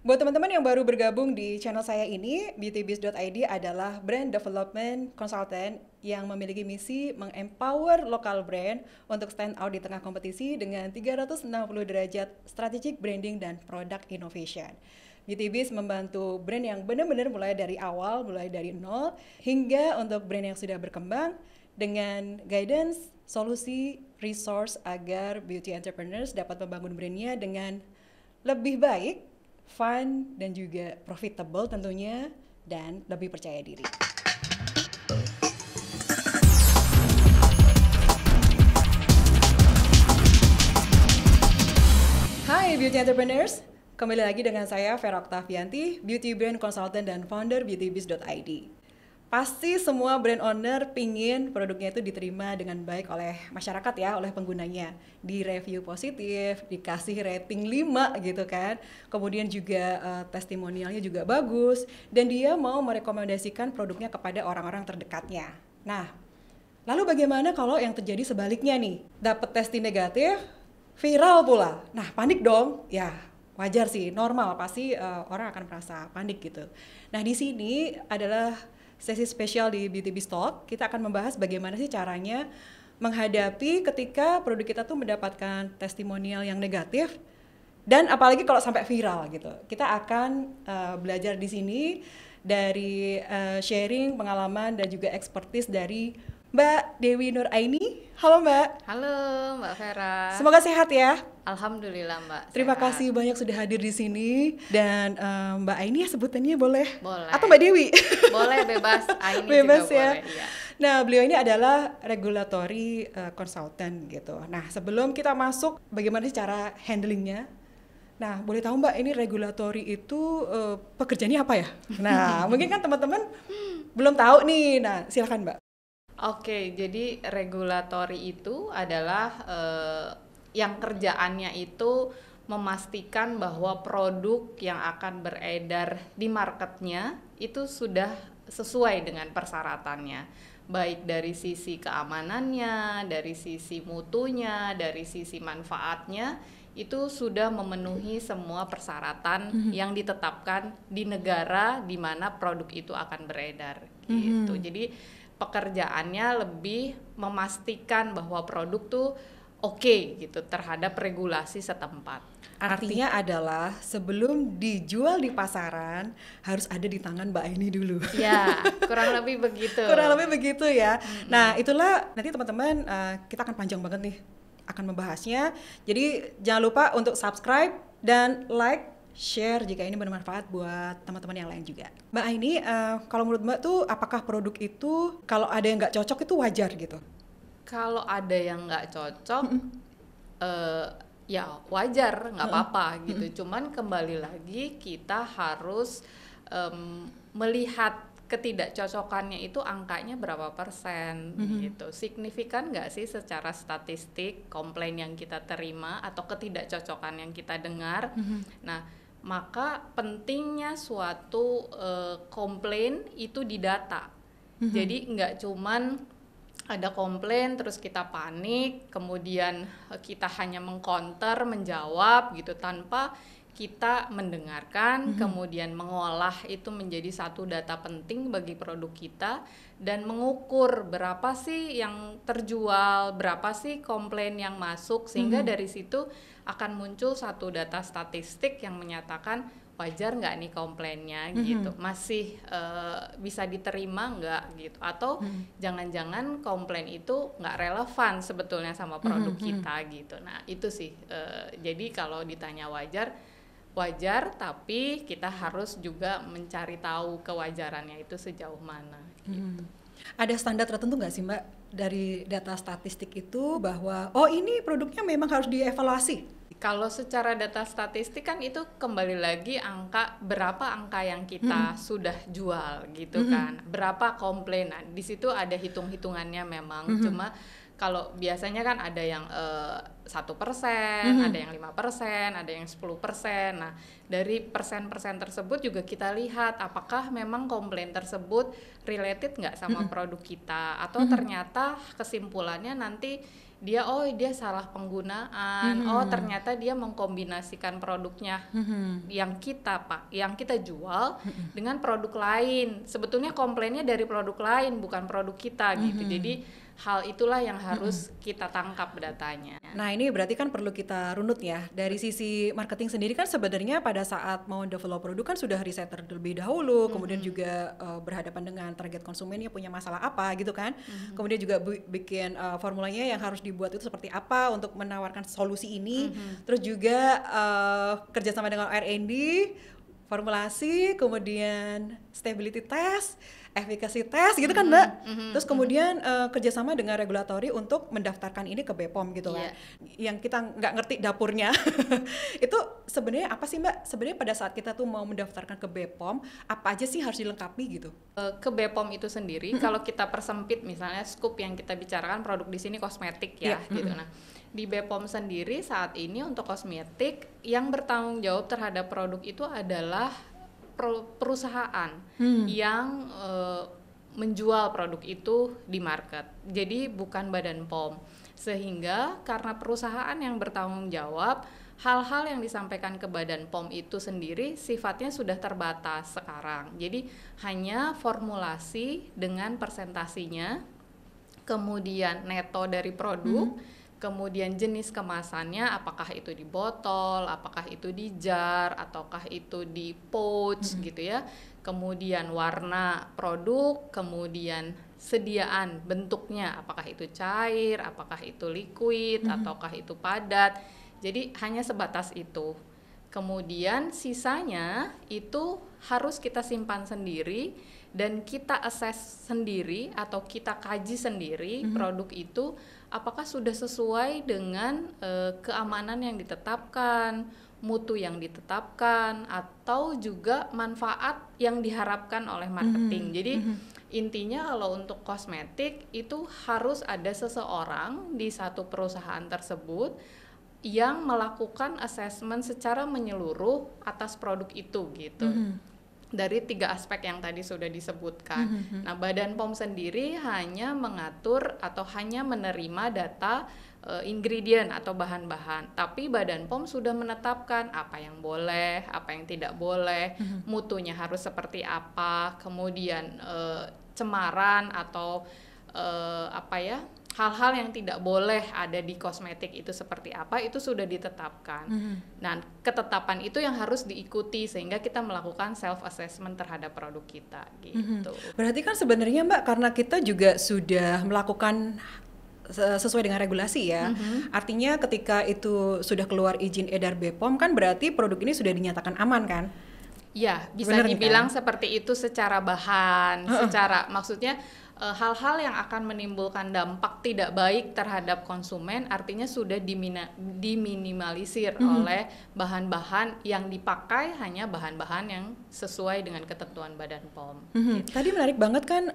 Buat teman-teman yang baru bergabung di channel saya ini, beautybiz.id adalah brand development consultant yang memiliki misi mengempower lokal brand untuk stand out di tengah kompetisi dengan 360 derajat strategic branding dan product innovation. Beautybiz membantu brand yang benar-benar mulai dari awal, mulai dari nol, hingga untuk brand yang sudah berkembang dengan guidance, solusi, resource agar beauty entrepreneurs dapat membangun brandnya dengan lebih baik, fun, dan juga profitable tentunya, dan lebih percaya diri. Hai Beauty Entrepreneurs, kembali lagi dengan saya Vera Oktavianti, Beauty Brand Consultant dan founder beautybiz.id. Pasti semua brand owner pingin produknya itu diterima dengan baik oleh masyarakat ya, oleh penggunanya. Di review positif, dikasih rating 5 gitu kan. Kemudian juga testimonialnya juga bagus. Dan dia mau merekomendasikan produknya kepada orang-orang terdekatnya. Nah, lalu bagaimana kalau yang terjadi sebaliknya nih? Dapat testing negatif, viral pula. Nah, panik dong. Ya, wajar sih, normal. Pasti orang akan merasa panik gitu. Nah, di sini adalah sesi spesial di Beauty Biz Talk. Kita akan membahas bagaimana sih caranya menghadapi ketika produk kita tuh mendapatkan testimonial yang negatif dan apalagi kalau sampai viral gitu. Kita akan belajar di sini dari sharing pengalaman dan juga expertise dari Mbak Dewi Nuraini. Halo Mbak. Halo Mbak Vera. Semoga sehat ya. Alhamdulillah Mbak. Terima sehat. kasih banyak sudah hadir di sini dan Mbak Aini ya sebutannya boleh? Boleh. Atau Mbak Dewi? Boleh, bebas. Aini Bebas juga ya. boleh. Iya. Nah, beliau ini adalah regulatory consultant gitu. Nah, sebelum kita masuk, bagaimana sih cara handlingnya? Nah, boleh tahu Mbak, ini regulatory itu pekerjaannya apa ya? Nah, mungkin kan teman-teman belum tahu nih. Nah, silakan Mbak. Oke, jadi regulatory itu adalah yang kerjaannya itu memastikan bahwa produk yang akan beredar di marketnya itu sudah sesuai dengan persyaratannya, baik dari sisi keamanannya, dari sisi mutunya, dari sisi manfaatnya, itu sudah memenuhi semua persyaratan yang ditetapkan di negara di mana produk itu akan beredar gitu. Jadi pekerjaannya lebih memastikan bahwa produk tuh oke gitu terhadap regulasi setempat. Artinya adalah sebelum dijual di pasaran harus ada di tangan Mbak Aini dulu. Ya, kurang lebih begitu. Kurang lebih begitu ya. Nah, itulah nanti teman-teman kita akan panjang banget nih akan membahasnya. Jadi jangan lupa untuk subscribe dan like, share jika ini bermanfaat buat teman-teman yang lain juga. Mbak Aini, kalau menurut Mbak tuh apakah produk itu kalau ada yang nggak cocok itu wajar gitu? Kalau ada yang nggak cocok, ya wajar, nggak apa-apa gitu. Cuman kembali lagi kita harus melihat ketidakcocokannya itu angkanya berapa persen gitu. Signifikan nggak sih secara statistik komplain yang kita terima atau ketidakcocokan yang kita dengar. Nah, maka pentingnya suatu komplain itu didata. Jadi nggak cuman ada komplain terus kita panik, kemudian kita hanya mengcounter, menjawab gitu tanpa kita mendengarkan, kemudian mengolah itu menjadi satu data penting bagi produk kita dan mengukur berapa sih yang terjual, berapa sih komplain yang masuk, sehingga dari situ akan muncul satu data statistik yang menyatakan wajar nggak nih komplainnya gitu, masih bisa diterima nggak gitu, atau jangan-jangan komplain itu nggak relevan sebetulnya sama produk kita gitu. Nah itu sih, jadi kalau ditanya wajar, tapi kita harus juga mencari tahu kewajarannya itu sejauh mana. Gitu. Ada standar tertentu nggak sih Mbak dari data statistik itu bahwa oh ini produknya memang harus dievaluasi? Kalau secara data statistik kan itu kembali lagi berapa angka yang kita sudah jual gitu kan, berapa komplain. Nah, di situ ada hitung-hitungannya memang, cuma kalau biasanya kan ada yang 1%, ada yang 5%, ada yang 10%. Nah, dari persen-persen tersebut juga kita lihat apakah memang komplain tersebut related nggak sama produk kita, atau ternyata kesimpulannya nanti dia salah penggunaan, oh ternyata dia mengkombinasikan produknya yang kita jual dengan produk lain. Sebetulnya komplainnya dari produk lain, bukan produk kita gitu. Jadi hal itulah yang harus kita tangkap datanya. Nah ini berarti kan perlu kita runut ya. Dari sisi marketing sendiri kan sebenarnya pada saat mau develop produk kan sudah riset terlebih dahulu, kemudian juga berhadapan dengan target konsumennya punya masalah apa gitu kan. Kemudian juga bikin formulanya yang harus dibuat itu seperti apa untuk menawarkan solusi ini. Terus juga kerjasama dengan R&D, formulasi, kemudian stability test, efficacy test gitu kan Mbak. Terus kemudian kerjasama dengan regulatori untuk mendaftarkan ini ke BPOM gitu kan. Yang kita nggak ngerti dapurnya itu sebenarnya apa sih Mbak? Sebenarnya pada saat kita tuh mau mendaftarkan ke BPOM, apa aja sih harus dilengkapi gitu? Ke BPOM itu sendiri, kalau kita persempit misalnya scoop yang kita bicarakan produk di sini kosmetik ya gitu. Nah di BPOM sendiri saat ini untuk kosmetik yang bertanggung jawab terhadap produk itu adalah perusahaan yang menjual produk itu di market. Jadi bukan Badan POM. Sehingga karena perusahaan yang bertanggung jawab, hal-hal yang disampaikan ke Badan POM itu sendiri sifatnya sudah terbatas sekarang. Jadi hanya formulasi dengan persentasinya, kemudian neto dari produk, kemudian jenis kemasannya, apakah itu di botol, apakah itu di jar, ataukah itu di pouch gitu ya. Kemudian warna produk, kemudian sediaan bentuknya, apakah itu cair, apakah itu liquid, ataukah itu padat. Jadi hanya sebatas itu. Kemudian sisanya itu harus kita simpan sendiri dan kita assess sendiri atau kita kaji sendiri produk itu apakah sudah sesuai dengan keamanan yang ditetapkan, mutu yang ditetapkan, atau juga manfaat yang diharapkan oleh marketing. Jadi intinya kalau untuk kosmetik itu harus ada seseorang di satu perusahaan tersebut yang melakukan assessment secara menyeluruh atas produk itu gitu. Dari 3 aspek yang tadi sudah disebutkan. Nah, Badan POM sendiri hanya mengatur atau hanya menerima data ingredient atau bahan-bahan. Tapi Badan POM sudah menetapkan apa yang boleh, apa yang tidak boleh, mutunya harus seperti apa, kemudian cemaran atau hal-hal yang tidak boleh ada di kosmetik itu seperti apa, itu sudah ditetapkan. Nah, ketetapan itu yang harus diikuti sehingga kita melakukan self assessment terhadap produk kita gitu. Berarti kan sebenarnya Mbak, karena kita juga sudah melakukan sesuai dengan regulasi ya. Artinya ketika itu sudah keluar izin edar BPOM kan berarti produk ini sudah dinyatakan aman kan? Ya, bisa dibilang seperti itu secara bahan, secara maksudnya hal-hal yang akan menimbulkan dampak tidak baik terhadap konsumen artinya sudah diminimalisir oleh bahan-bahan yang dipakai, hanya bahan-bahan yang sesuai dengan ketentuan Badan POM. Gitu. Tadi menarik banget kan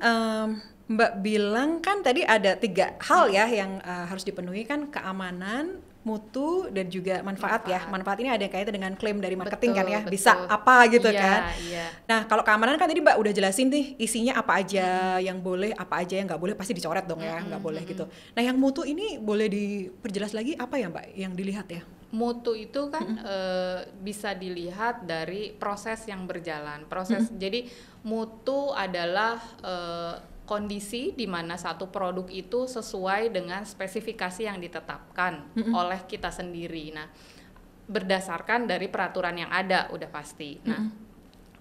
Mbak bilang kan tadi ada 3 hal ya yang harus dipenuhi kan, keamanan, mutu, dan juga manfaat ya. Manfaat ini ada kaitan dengan klaim dari marketing kan ya, bisa apa gitu kan. Nah kalau keamanan kan tadi Mbak udah jelasin nih isinya apa aja yang boleh, apa aja yang nggak boleh, pasti dicoret dong ya, nggak boleh gitu. Nah yang mutu ini boleh diperjelas lagi apa ya Mbak yang dilihat ya? Mutu itu kan bisa dilihat dari proses yang berjalan. Jadi mutu adalah kondisi di mana satu produk itu sesuai dengan spesifikasi yang ditetapkan oleh kita sendiri. Nah, berdasarkan dari peraturan yang ada udah pasti. Nah,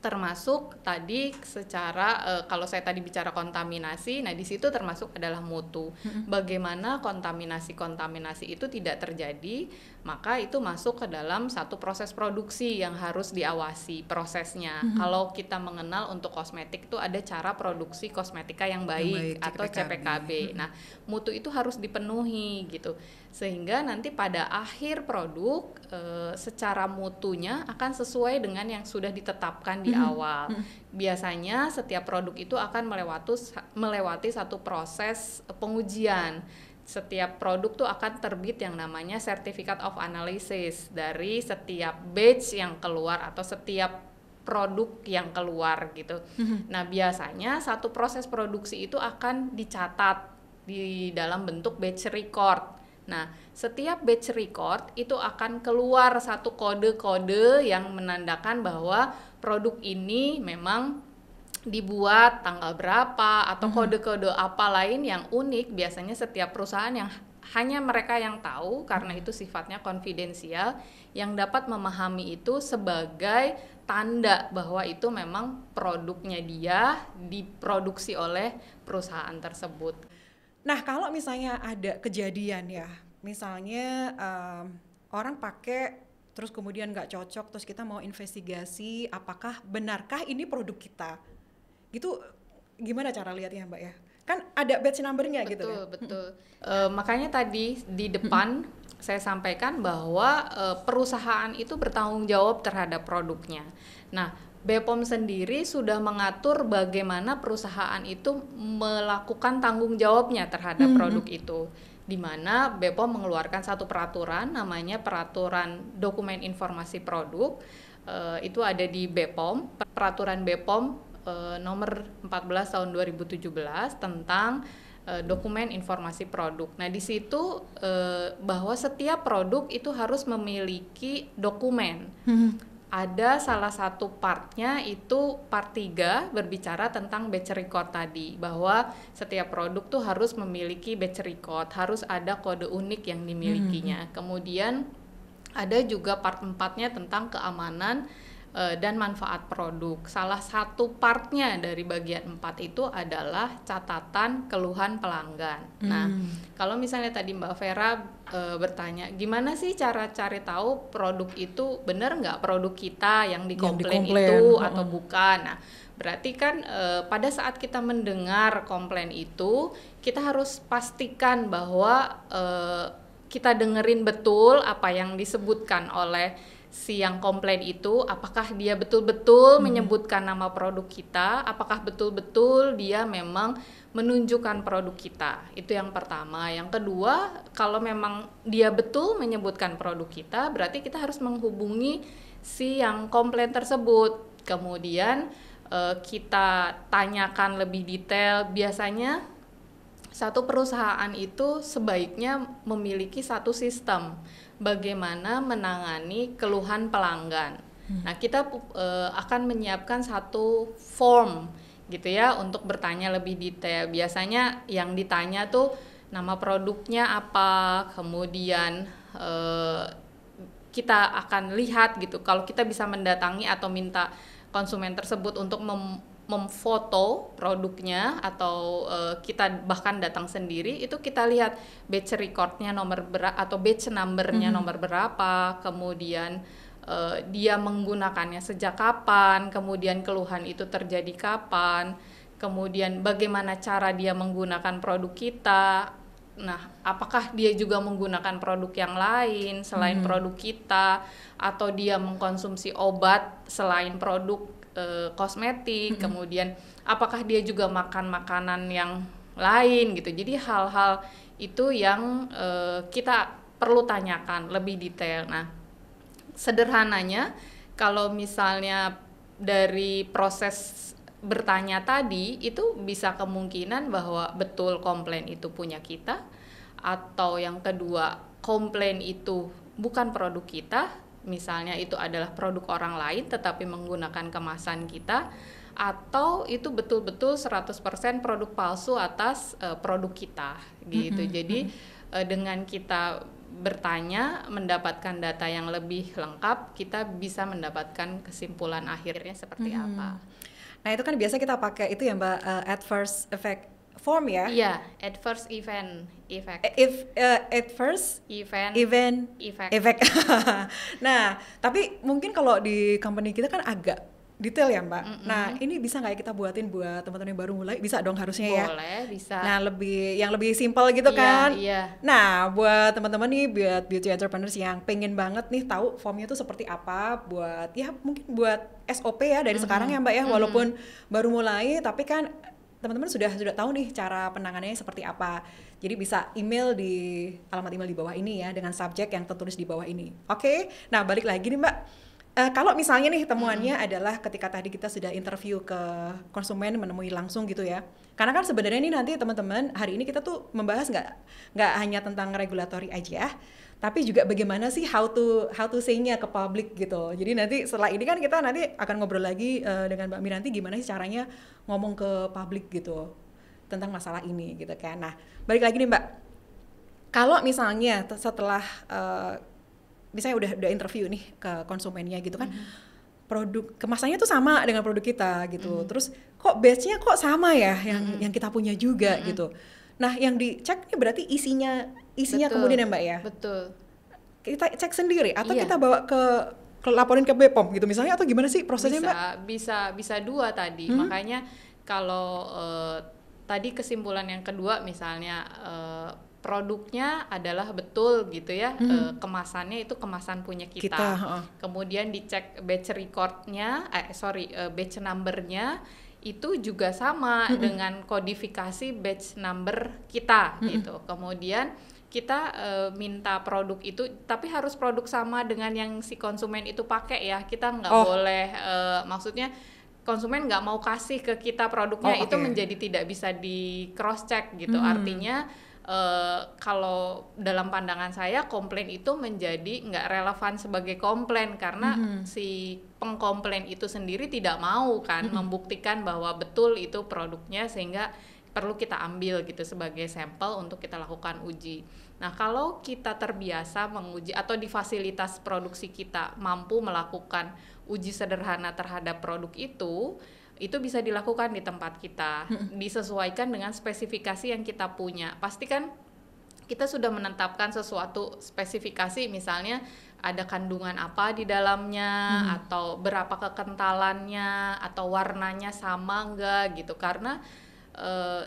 termasuk tadi secara kalau saya tadi bicara kontaminasi, nah di situ termasuk adalah mutu. Bagaimana kontaminasi itu tidak terjadi, maka itu masuk ke dalam satu proses produksi yang harus diawasi prosesnya. Kalau kita mengenal untuk kosmetik itu ada cara produksi kosmetika yang baik atau CPKB. Nah, mutu itu harus dipenuhi gitu. Sehingga nanti pada akhir produk secara mutunya akan sesuai dengan yang sudah ditetapkan di awal. Biasanya setiap produk itu akan melewati satu proses pengujian. Setiap produk tuh akan terbit yang namanya Certificate of Analysis dari setiap batch yang keluar atau setiap produk yang keluar gitu. Nah, biasanya satu proses produksi itu akan dicatat di dalam bentuk batch record. Nah, setiap batch record itu akan keluar satu kode-kode yang menandakan bahwa produk ini memang dibuat tanggal berapa, atau kode-kode apa lain yang unik. Biasanya setiap perusahaan yang hanya mereka yang tahu, karena itu sifatnya konfidensial, yang dapat memahami itu sebagai tanda bahwa itu memang produknya dia diproduksi oleh perusahaan tersebut. Nah, kalau misalnya ada kejadian ya, misalnya orang pakai terus kemudian nggak cocok, terus kita mau investigasi apakah benarkah ini produk kita, gitu gimana cara lihatnya Mbak ya? Kan ada batch number-nya gitu ya. Betul. Makanya tadi di depan saya sampaikan bahwa perusahaan itu bertanggung jawab terhadap produknya. Nah, BPOM sendiri sudah mengatur bagaimana perusahaan itu melakukan tanggung jawabnya terhadap produk itu, di mana BPOM mengeluarkan satu peraturan namanya Peraturan Dokumen Informasi Produk. Itu ada di BPOM, Peraturan BPOM nomor 14 tahun 2017 tentang dokumen informasi produk. Nah, di situ bahwa setiap produk itu harus memiliki dokumen. Ada salah satu partnya itu part 3 berbicara tentang batch record tadi, bahwa setiap produk tuh harus memiliki batch record, harus ada kode unik yang dimilikinya. Kemudian ada juga part 4-nya tentang keamanan dan manfaat produk. Salah satu partnya dari bagian 4 itu adalah catatan keluhan pelanggan. Nah, kalau misalnya tadi Mbak Vera bertanya, gimana sih cara cari tahu produk itu benar nggak produk kita yang dikomplain itu atau bukan? Nah, berarti kan pada saat kita mendengar komplain itu, kita harus pastikan bahwa kita dengerin betul apa yang disebutkan oleh si yang komplain itu, apakah dia betul-betul menyebutkan nama produk kita, apakah betul-betul dia memang menunjukkan produk kita. Itu yang pertama. Yang kedua, kalau memang dia betul menyebutkan produk kita, berarti kita harus menghubungi si yang komplain tersebut. Kemudian kita tanyakan lebih detail. Biasanya satu perusahaan itu sebaiknya memiliki satu sistem bagaimana menangani keluhan pelanggan. Nah, kita akan menyiapkan satu form gitu ya untuk bertanya lebih detail. Biasanya yang ditanya tuh nama produknya apa, kemudian kita akan lihat gitu. Kalau kita bisa mendatangi atau minta konsumen tersebut untuk memfoto produknya, atau kita bahkan datang sendiri, itu kita lihat batch recordnya nomor berapa atau batch numbernya nomor berapa, kemudian dia menggunakannya sejak kapan, kemudian keluhan itu terjadi kapan, kemudian bagaimana cara dia menggunakan produk kita. Nah, apakah dia juga menggunakan produk yang lain selain produk kita, atau dia mengkonsumsi obat selain produk kosmetik, kemudian apakah dia juga makan makanan yang lain gitu. Jadi hal-hal itu yang kita perlu tanyakan lebih detail. Nah, sederhananya kalau misalnya dari proses bertanya tadi itu bisa kemungkinan bahwa betul komplain itu punya kita, atau yang kedua komplain itu bukan produk kita, misalnya itu adalah produk orang lain tetapi menggunakan kemasan kita, atau itu betul-betul 100% produk palsu atas produk kita gitu. Jadi dengan kita bertanya, mendapatkan data yang lebih lengkap, kita bisa mendapatkan kesimpulan akhirnya seperti apa. Nah, itu kan biasa kita pakai itu ya Mbak, adverse effect form ya? Iya, adverse event effect. Adverse event effect. Nah, tapi mungkin kalau di company kita kan agak detail ya Mbak. Nah, ini bisa nggak ya kita buatin buat teman-teman yang baru mulai? Bisa dong harusnya ya. Boleh, bisa. Nah, yang lebih simpel gitu kan. Iya. Nah, buat teman-teman nih, buat beauty entrepreneurs yang pengen banget nih tahu formnya tuh seperti apa, buat ya mungkin buat SOP ya dari sekarang ya Mbak ya, walaupun baru mulai, tapi kan teman-teman sudah tahu nih cara penanganannya seperti apa. Jadi bisa email di alamat email di bawah ini ya, dengan subjek yang tertulis di bawah ini. Oke. Nah, balik lagi nih Mbak. Kalau misalnya nih temuannya adalah ketika tadi kita sudah interview ke konsumen, menemui langsung gitu ya. Karena kan sebenarnya nih nanti teman-teman hari ini kita tuh membahas nggak hanya tentang regulatory aja, tapi juga bagaimana sih how to say-nya ke publik gitu. Jadi nanti setelah ini kan kita nanti akan ngobrol lagi dengan Mbak Miranti gimana sih caranya ngomong ke publik gitu tentang masalah ini gitu kan. Nah, balik lagi nih Mbak. Kalau misalnya setelah misalnya udah interview nih ke konsumennya gitu kan, produk kemasannya tuh sama dengan produk kita gitu, terus kok batch-nya kok sama ya yang kita punya juga gitu. Nah yang dicek nih berarti isinya Betul. kemudian ya Mbak ya, Betul. kita cek sendiri atau Iya. kita bawa ke laporin ke BPOM gitu misalnya, atau gimana sih prosesnya Mbak? Bisa dua tadi. Makanya kalau tadi kesimpulan yang kedua misalnya produknya adalah betul gitu ya, kemasannya itu kemasan punya kita. Kemudian dicek batch recordnya, batch numbernya itu juga sama dengan kodifikasi batch number kita gitu. Kemudian kita minta produk itu, tapi harus produk sama dengan yang si konsumen itu pakai ya. Kita nggak boleh, maksudnya konsumen nggak mau kasih ke kita produknya, itu menjadi tidak bisa di cross check gitu. Artinya kalau dalam pandangan saya komplain itu menjadi nggak relevan sebagai komplain karena si pengkomplain itu sendiri tidak mau kan membuktikan bahwa betul itu produknya, sehingga perlu kita ambil gitu sebagai sampel untuk kita lakukan uji. Nah, kalau kita terbiasa menguji atau di fasilitas produksi kita mampu melakukan uji sederhana terhadap produk itu bisa dilakukan di tempat kita, disesuaikan dengan spesifikasi yang kita punya. Pastikan kita sudah menetapkan sesuatu spesifikasi, misalnya ada kandungan apa di dalamnya, atau berapa kekentalannya, atau warnanya sama enggak gitu. Karena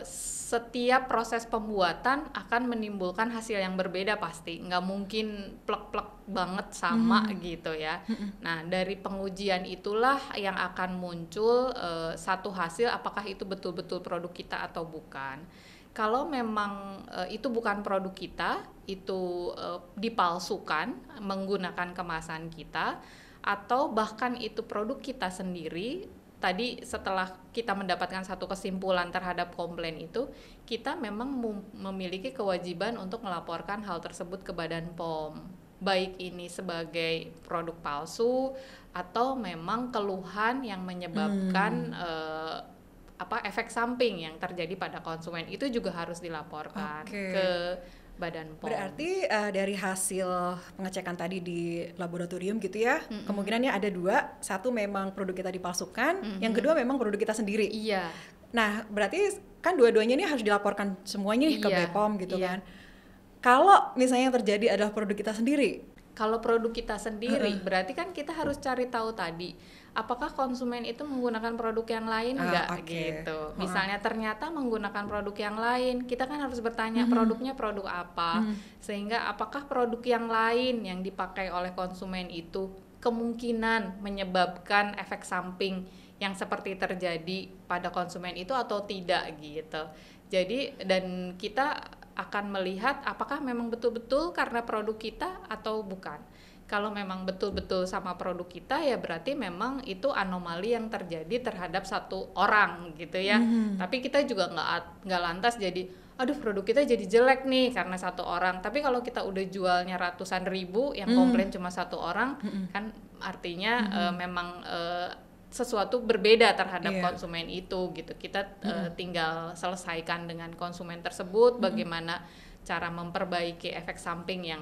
setiap proses pembuatan akan menimbulkan hasil yang berbeda pasti, nggak mungkin plek-plek banget sama gitu ya. Nah, dari pengujian itulah yang akan muncul satu hasil, apakah itu betul-betul produk kita atau bukan. Kalau memang itu bukan produk kita, itu dipalsukan menggunakan kemasan kita, atau bahkan itu produk kita sendiri, tadi setelah kita mendapatkan satu kesimpulan terhadap komplain itu, kita memang memiliki kewajiban untuk melaporkan hal tersebut ke Badan POM. Baik ini sebagai produk palsu atau memang keluhan yang menyebabkan efek samping yang terjadi pada konsumen, itu juga harus dilaporkan ke Badan POM. Berarti dari hasil pengecekan tadi di laboratorium gitu ya, kemungkinannya ada dua. Satu memang produk kita dipalsukan, yang kedua memang produk kita sendiri. Iya. Nah, berarti kan dua-duanya ini harus dilaporkan semuanya nih ke BPOM gitu kan. Kalau misalnya yang terjadi adalah produk kita sendiri. Kalau produk kita sendiri, berarti kan kita harus cari tahu tadi, apakah konsumen itu menggunakan produk yang lain enggak gitu. Misalnya ternyata menggunakan produk yang lain, kita kan harus bertanya produknya produk apa, sehingga apakah produk yang lain yang dipakai oleh konsumen itu kemungkinan menyebabkan efek samping yang seperti terjadi pada konsumen itu atau tidak gitu. Jadi dan kita akan melihat apakah memang betul-betul karena produk kita atau bukan. Kalau memang betul-betul sama produk kita, ya berarti memang itu anomali yang terjadi terhadap satu orang gitu ya. Tapi kita juga nggak lantas jadi, aduh produk kita jadi jelek nih karena satu orang. Tapi kalau kita udah jualnya ratusan ribu, yang komplain cuma satu orang, kan artinya memang sesuatu berbeda terhadap konsumen itu gitu. Kita tinggal selesaikan dengan konsumen tersebut bagaimana cara memperbaiki efek samping yang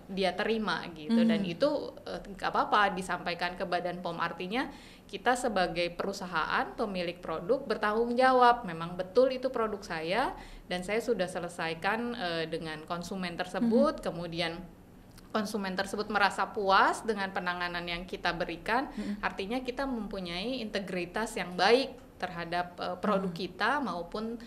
dia terima gitu. Dan itu nggak apa-apa disampaikan ke Badan POM. Artinya kita sebagai perusahaan pemilik produk bertanggung jawab, memang betul itu produk saya dan saya sudah selesaikan dengan konsumen tersebut. Kemudian konsumen tersebut merasa puas dengan penanganan yang kita berikan, artinya kita mempunyai integritas yang baik terhadap produk kita maupun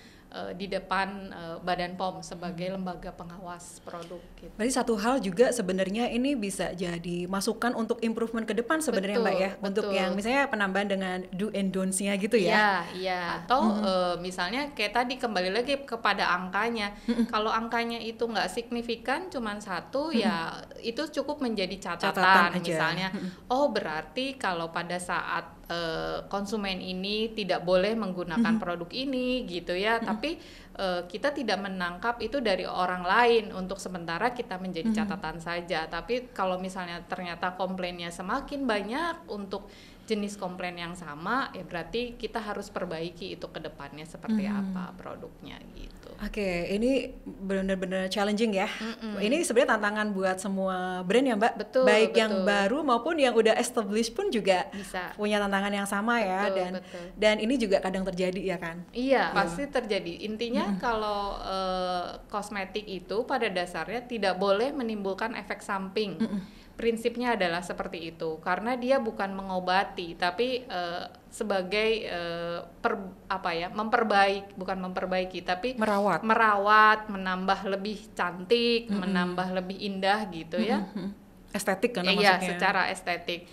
di depan Badan POM sebagai lembaga pengawas produk gitu. Berarti satu hal juga sebenarnya ini bisa jadi masukan untuk improvement ke depan sebenarnya Mbak ya, untuk yang misalnya penambahan dengan do and don'ts-nya gitu ya. Iya. Atau misalnya kayak tadi kembali lagi kepada angkanya. Kalau angkanya itu nggak signifikan, cuman satu, ya itu cukup menjadi catatan aja. Misalnya, oh berarti kalau pada saat konsumen ini tidak boleh menggunakan produk ini gitu ya, tapi kita tidak menangkap itu dari orang lain, untuk sementara kita menjadi catatan saja. Tapi kalau misalnya ternyata komplainnya semakin banyak untuk jenis komplain yang sama, ya berarti kita harus perbaiki itu ke depannya seperti apa produknya gitu. Oke, ini benar-benar challenging ya. Ini sebenarnya tantangan buat semua brand ya Mbak. Betul. Baik yang baru maupun yang udah established pun juga bisa punya tantangan yang sama ya. Dan ini juga kadang terjadi ya kan? Iya, pasti terjadi. Intinya kalau kosmetik itu pada dasarnya tidak boleh menimbulkan efek samping. Prinsipnya adalah seperti itu, karena dia bukan mengobati, tapi sebagai memperbaiki, tapi merawat, menambah lebih cantik, menambah lebih indah gitu ya. Estetik kan maksudnya? Iya, secara estetik.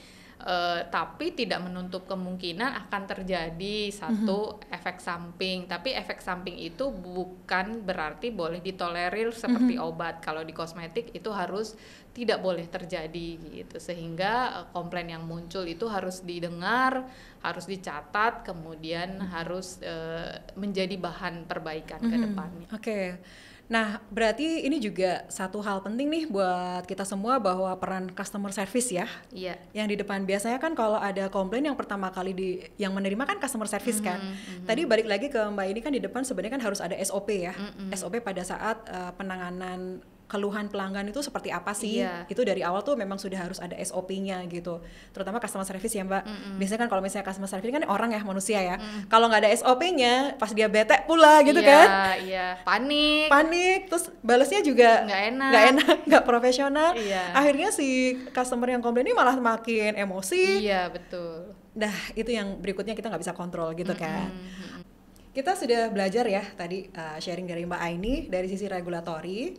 Tapi tidak menutup kemungkinan akan terjadi satu efek samping, tapi efek samping itu bukan berarti boleh ditolerir seperti obat. Kalau di kosmetik itu harus tidak boleh terjadi gitu, sehingga komplain yang muncul itu harus didengar, harus dicatat, kemudian harus menjadi bahan perbaikan ke depannya. Oke. Nah, berarti ini juga satu hal penting nih buat kita semua, bahwa peran customer service ya. Iya. Yang di depan biasanya kan kalau ada komplain yang pertama kali yang menerima kan customer service kan. Tadi balik lagi ke Mbak ini kan, di depan sebenarnya kan harus ada SOP ya. SOP pada saat penanganan keluhan pelanggan itu seperti apa sih? Itu dari awal tuh memang sudah harus ada SOP-nya gitu. Terutama customer service ya Mbak. Biasanya kan kalau misalnya customer service kan orang ya, manusia ya. Kalau nggak ada SOP-nya, pas dia bete pula gitu kan. Iya, panik. Terus balesnya juga nggak enak, nggak profesional. Iya. Akhirnya si customer yang komplain ini malah makin emosi. Iya, betul. Dah, itu yang berikutnya kita nggak bisa kontrol gitu kan. Kita sudah belajar ya tadi, sharing dari Mbak Aini dari sisi regulatori.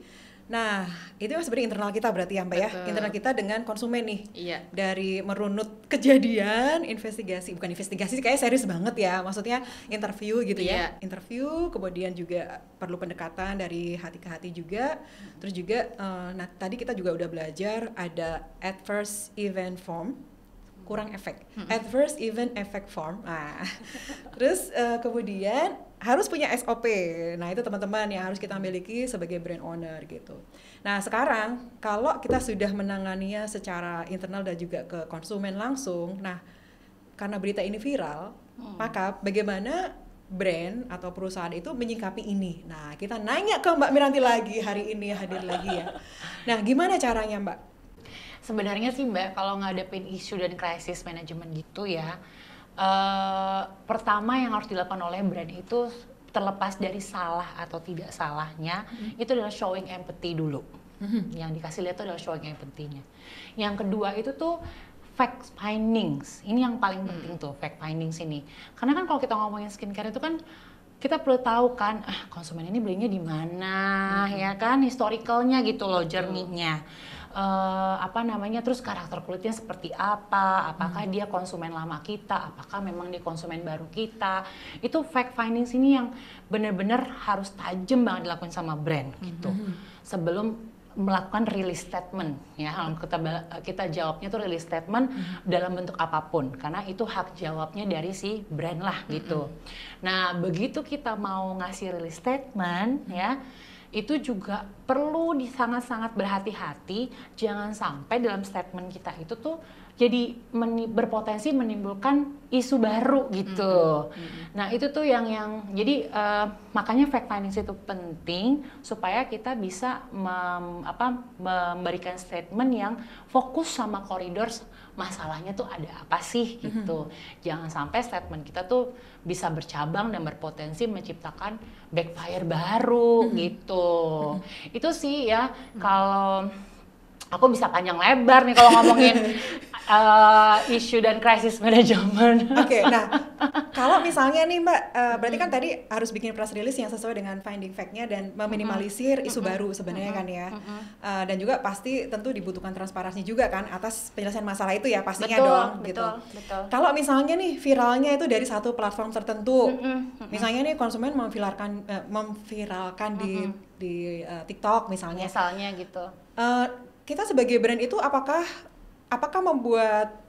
Nah, itu sebenarnya internal kita berarti ya Mbak. Betul. Ya, internal kita dengan konsumen nih. Iya. Dari merunut kejadian, bukan investigasi, kayaknya serius banget ya, maksudnya interview gitu ya. Interview, kemudian juga perlu pendekatan dari hati ke hati juga. Terus juga, nah tadi kita juga udah belajar ada adverse event form, kurang efek. Adverse event effect form. Nah, terus kemudian harus punya SOP. Nah, itu teman-teman yang harus kita miliki sebagai brand owner gitu. Nah, sekarang kalau kita sudah menanganinya secara internal dan juga ke konsumen langsung, nah karena berita ini viral, maka bagaimana brand atau perusahaan itu menyikapi ini? Nah, kita nanya ke Mbak Miranti lagi hari ini hadir lagi ya. Nah, gimana caranya Mbak? Sebenarnya sih Mbak, kalau ngadepin isu dan krisis manajemen gitu ya, pertama yang harus dilakukan oleh brand itu, terlepas dari salah atau tidak salahnya, itu adalah showing empathy dulu. Yang dikasih lihat itu adalah showing empathy-nya. Yang kedua itu tuh fact findings. Ini yang paling penting tuh, fact findings ini. Karena kan kalau kita ngomongin skincare itu kan kita perlu tahu kan, konsumen ini belinya di mana, ya kan, historicalnya gitu loh, journey-nya. Terus karakter kulitnya seperti apa, apakah dia konsumen lama kita, apakah memang dia konsumen baru kita. Itu fact findings ini yang benar-benar harus tajam banget dilakukan sama brand gitu. Sebelum melakukan release statement ya, kita jawabnya tuh release statement dalam bentuk apapun, karena itu hak jawabnya dari si brand lah gitu. Nah, begitu kita mau ngasih release statement ya, itu juga perlu sangat-sangat berhati-hati, jangan sampai dalam statement kita itu tuh jadi berpotensi menimbulkan isu baru gitu. Nah, itu tuh yang jadi makanya fact findings itu penting supaya kita bisa memberikan statement yang fokus sama koridor masalahnya tuh ada apa sih gitu. Jangan sampai statement kita tuh bisa bercabang dan berpotensi menciptakan backfire baru gitu. Itu sih ya, kalau aku bisa panjang lebar nih kalau ngomongin Isu dan krisis manajemen. Oke, nah kalau misalnya nih Mbak, berarti kan tadi harus bikin press release yang sesuai dengan finding fact-nya dan meminimalisir isu baru sebenarnya kan ya. Dan juga pasti tentu dibutuhkan transparansi juga kan atas penyelesaian masalah itu ya pastinya dong gitu. Betul. Kalau misalnya nih viralnya itu dari satu platform tertentu, misalnya nih konsumen memviralkan di TikTok misalnya. Misalnya gitu. Kita sebagai brand itu apakah membuat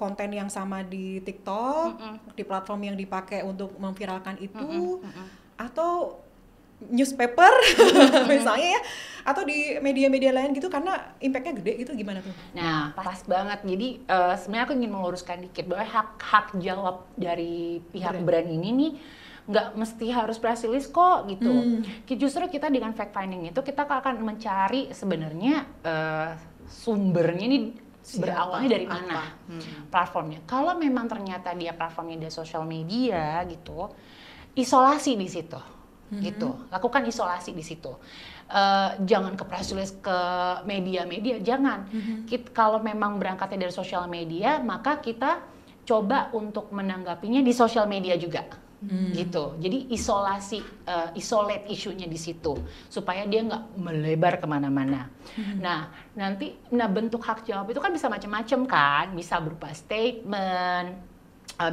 konten yang sama di TikTok, di platform yang dipakai untuk memviralkan itu, atau newspaper misalnya ya, atau di media-media lain gitu karena impactnya gede gitu, gimana tuh? Nah, pas banget. Jadi sebenarnya aku ingin meluruskan dikit bahwa hak jawab dari pihak brand ini nih nggak mesti harus press release kok gitu. Justru kita dengan fact finding itu kita akan mencari sebenarnya sumbernya ini berawalnya dari mana platformnya. Kalau memang ternyata dia platformnya dari sosial media gitu, isolasi di situ. Gitu, lakukan isolasi di situ. Jangan ke press release ke media-media, jangan. Kalau memang berangkatnya dari sosial media, maka kita coba untuk menanggapinya di sosial media juga. Gitu. Jadi isolate isunya di situ supaya dia nggak melebar kemana-mana. Nah, bentuk hak jawab itu kan bisa macam-macam kan, bisa berupa statement,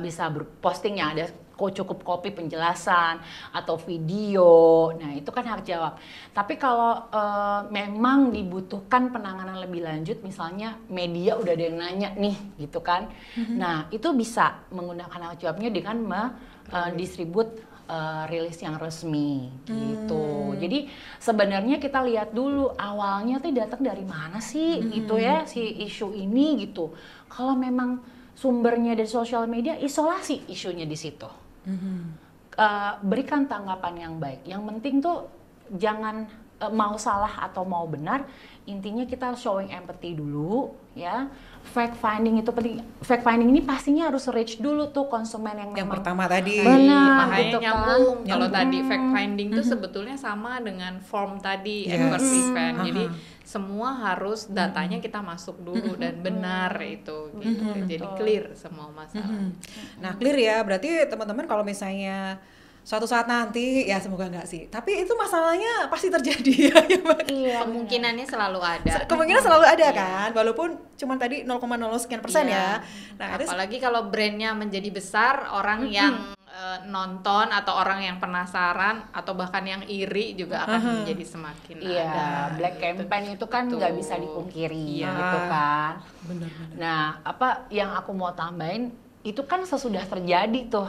bisa posting yang ada cukup copy penjelasan atau video. Nah, itu kan hak jawab. Tapi kalau memang dibutuhkan penanganan lebih lanjut, misalnya media udah ada yang nanya nih gitu kan. Nah, itu bisa menggunakan hak jawabnya dengan distribute rilis yang resmi gitu. Jadi sebenarnya kita lihat dulu awalnya tuh datang dari mana sih gitu ya si isu ini gitu. Kalau memang sumbernya dari sosial media, isolasi isunya di situ. Berikan tanggapan yang baik. Yang penting tuh jangan mau salah atau mau benar, intinya kita showing empathy dulu ya. Fact finding itu penting. Fact finding ini pastinya harus reach dulu tuh konsumen yang memang pertama tadi. Benar, makanya gitu nyambung. kan. Kalau tadi fact finding itu sebetulnya sama dengan form tadi adverse event. Jadi semua harus datanya kita masuk dulu dan benar itu gitu. Jadi clear semua masalah. Nah, clear ya. Berarti teman-teman kalau misalnya suatu saat nanti, ya semoga enggak sih, tapi itu masalahnya pasti terjadi ya, Mbak. Iya, Kemungkinannya selalu ada. Kemungkinan selalu ada kan, walaupun cuma tadi 0,0 sekian persen ya. Nah, apalagi kalau brandnya menjadi besar, orang yang nonton atau orang yang penasaran atau bahkan yang iri juga akan menjadi semakin ada. Black campaign itu kan nggak bisa dipungkiri gitu kan. Benar. Nah, apa yang aku mau tambahin itu kan sesudah terjadi tuh.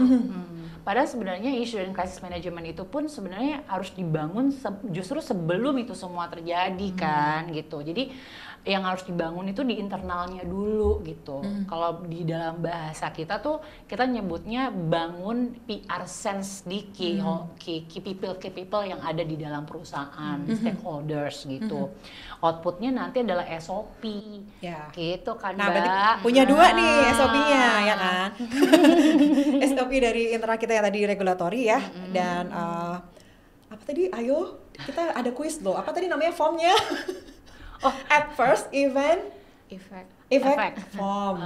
Padahal sebenarnya isu dan krisis manajemen itu pun sebenarnya harus dibangun justru sebelum itu semua terjadi kan gitu. Jadi yang harus dibangun itu di internalnya dulu gitu. Kalau di dalam bahasa kita tuh kita nyebutnya bangun PR sense di key people yang ada di dalam perusahaan, stakeholders gitu. Outputnya nanti adalah SOP gitu kan. Nah, berarti punya dua nih SOP-nya ya kan. SOP dari internal kita yang tadi regulatory ya, dan apa tadi? Ayo kita ada quiz loh. Apa tadi namanya formnya? Adverse effect form.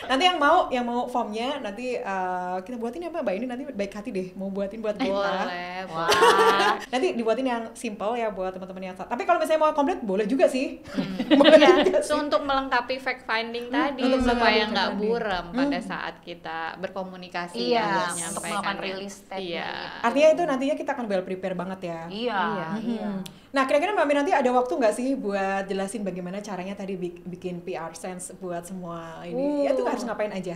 Nanti yang mau formnya nanti kita buatin ya Mbak ini nanti baik hati deh mau buatin buat kita. Boleh. Nanti dibuatin yang simple ya buat teman-teman yang tapi kalau misalnya mau komplit boleh juga sih. So, untuk melengkapi fact finding tadi supaya nggak buram pada saat kita berkomunikasi untuk melakukan rilis statement. Artinya itu nantinya kita akan well prepare banget ya. Iya. Nah, kira-kira Mbak Mir nanti ada waktu nggak sih buat jelasin bagaimana caranya tadi bikin PR sense buat semua ini? Ya itu harus ngapain aja?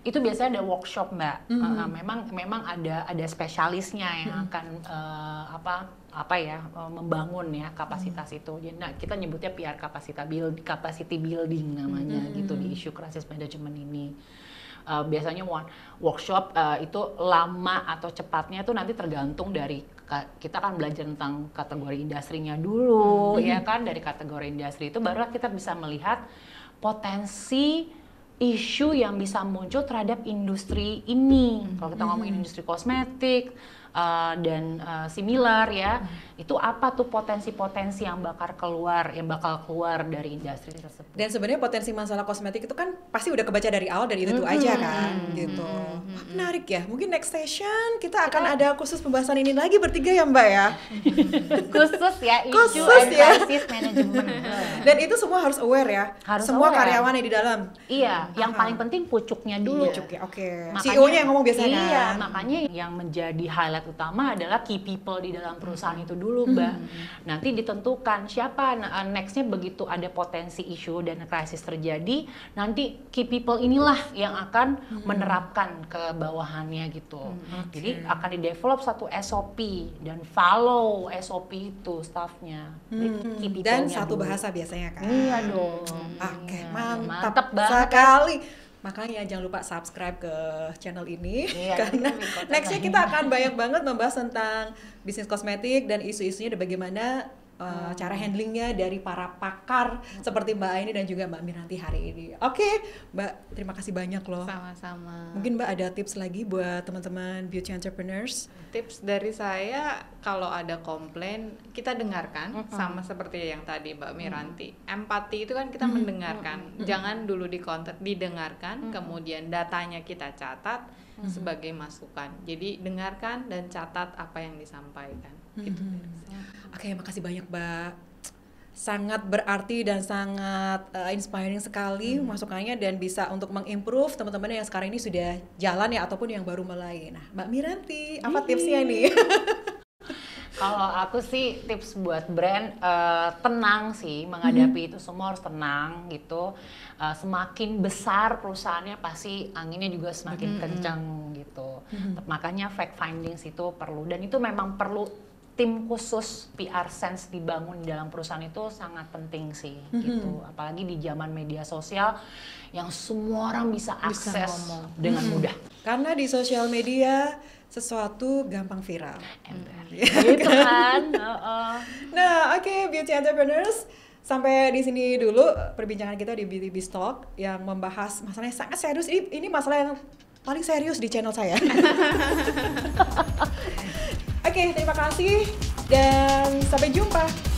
Itu biasanya ada workshop Mbak. Memang ada spesialisnya yang akan membangun ya kapasitas itu. Nah, kita nyebutnya PR capacity building namanya gitu di isu crisis management ini. Biasanya workshop itu lama atau cepatnya itu nanti tergantung dari kita akan belajar tentang kategori industrinya dulu ya kan. Dari kategori industri itu barulah kita bisa melihat potensi isu yang bisa muncul terhadap industri ini. Kalau kita ngomongin industri kosmetik, similar ya. Itu apa tuh potensi-potensi yang bakal keluar dari industri tersebut. Dan sebenarnya potensi masalah kosmetik itu kan pasti udah kebaca dari awal, dari itu aja kan gitu. Menarik ya, mungkin next session kita akan ada khusus pembahasan ini lagi bertiga ya Mbak ya. Khusus ya, issue Khusus and ya. crisis management. Dan itu semua harus aware ya, Harus semua aware. karyawan yang di dalam. Iya, yang paling penting pucuknya dulu. Oke. Makanya- CEO-nya yang ngomong biasanya Iya, kan. makanya yang menjadi highlight utama adalah key people di dalam perusahaan itu dulu, Mbak. Nanti ditentukan siapa nextnya begitu ada potensi isu dan krisis terjadi, nanti key people inilah yang akan menerapkan ke bawahannya gitu. Jadi akan di-develop satu SOP dan follow SOP itu staffnya. Jadi key Dan people-nya satu dulu. bahasa biasanya kan. Iya dong. Oke, Iya, mantap banget. sekali. Makanya jangan lupa subscribe ke channel ini Iya, karena ini konten nextnya lagi. kita akan banyak banget membahas tentang bisnis kosmetik dan isu-isunya dan bagaimana cara handlingnya dari para pakar seperti Mbak Aini dan juga Mbak Miranti hari ini. Oke, Mbak, terima kasih banyak loh. Sama-sama. Mungkin Mbak ada tips lagi buat teman-teman beauty entrepreneurs? Tips dari saya, kalau ada komplain kita dengarkan, sama seperti yang tadi Mbak Miranti. Empati itu kan kita mendengarkan, jangan dulu didengarkan, kemudian datanya kita catat sebagai masukan. Jadi dengarkan dan catat apa yang disampaikan. Gitu dari saya. Oke, makasih banyak Mbak. Sangat berarti dan sangat inspiring sekali masukannya dan bisa untuk mengimprove teman-teman yang sekarang ini sudah jalan ya ataupun yang baru mulai. Nah, Mbak Miranti, apa tipsnya nih? Kalau aku sih tips buat brand tenang sih menghadapi itu semua, harus tenang gitu. Semakin besar perusahaannya pasti anginnya juga semakin kencang gitu. Makanya fact findings itu perlu, dan itu memang perlu tim khusus PR sense dibangun di dalam perusahaan, itu sangat penting sih gitu. Apalagi di zaman media sosial yang semua orang bisa akses dengan mudah. Karena di sosial media sesuatu gampang viral. Gitu kan. Nah, oke, beauty entrepreneurs, sampai di sini dulu perbincangan kita di Beauty Biz Talk yang membahas masalah yang sangat serius. Ini masalah yang paling serius di channel saya. Oke, terima kasih dan sampai jumpa.